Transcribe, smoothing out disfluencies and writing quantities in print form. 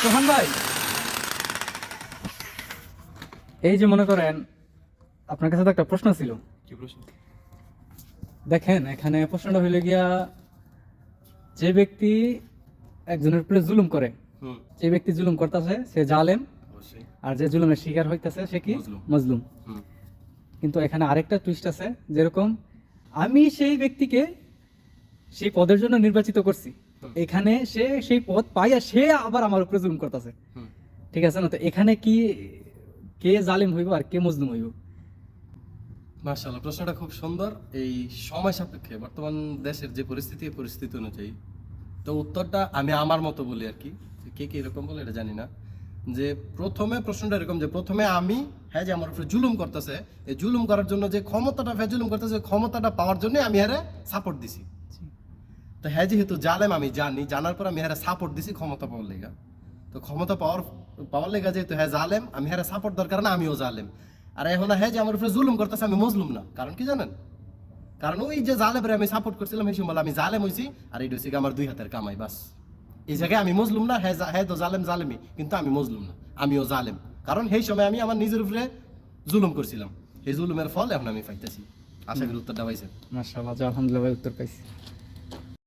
সোহান ভাই, এই যে মনে করেন আপনার কাছে তো একটা প্রশ্ন ছিল। কি প্রশ্ন? দেখেন এখানে প্রশ্নটা হইলে গিয়া, যে ব্যক্তি একজনের উপরে জুলুম করে, হুম, যে ব্যক্তি জুলুম করতেছে সে জালেম, অবশ্যই। আর যে জুলুমের শিকার হইতেছে সে কি মজলুম। মজলুম। হুম, কিন্তু এখানে আরেকটা টুইস্ট আছে, যেরকম আমি সেই ব্যক্তিকে সেই পদের জন্য নির্বাচিত করছি, তো এখানে সে সেই পদ পাইয়া সে আবার আমার উপরে জুলুম করতেছে। হুম। ঠিক আছে না? তো এখানে কি কে জালিম হইব আর কে মজলুম হইব? মাশাআল্লাহ, প্রশ্নটা খুব সুন্দর। এই সময় সাপেক্ষে বর্তমান দেশের যে পরিস্থিতি, এই পরিস্থিতি অনুযায়ী তো উত্তরটা আমি আমার মতো বলি আর কি। কে কে এরকম বলে এটা জানি না। যে প্রথমে প্রশ্নটা এরকম যে প্রথমে আমি, হ্যাঁ, যে আমার উপরে জুলুম করতেছে, এই জুলুম করার জন্য যে ক্ষমতাটা, হ্যাঁ, জুলুম করতেছে, ওই ক্ষমতাটা পাওয়ার জন্য আমি হ্যাঁ সাপোর্ট দিছি। তো হ্যাঁ, যেহেতু জালেম আমি জানি, জানার পর আমি হ্যাঁ সাপোর্ট দিছি ক্ষমতা পাওয়ার লেগা। তো ক্ষমতা পাওয়ার পাওয়ার লেগা যেহেতু হ্যাঁ জালেম, আমি হ্যাঁ সাপোর্ট দরকার না, আমিও জালেম। আর এখন হ্যাঁ যে আমার উপরে জুলুম করতেছে, আমি মজলুম না। কারণ কি জানেন? কারণ ওই যে জালেমের আমি সাপোর্ট করছিলাম, এই সময় আমি জালেম হইছি, আর এই হচ্ছে আমার দুই হাতের কামাই, বাস। এই জায়গায় আমি মজলুম না। হ্যাঁ হ্যাঁ তো জালেম জালেমই, কিন্তু আমি মজলুম না, আমিও জালেম। কারণ সেই সময় আমি আমার নিজের উপরে জুলুম করছিলাম, এই জুলুমের ফল এখন আমি পাইতেছি। আশা করি উত্তরটা পাইছেন। মাশাআল্লাহ, আলহামদুলিল্লাহ ভাই, উত্তর পাইছি।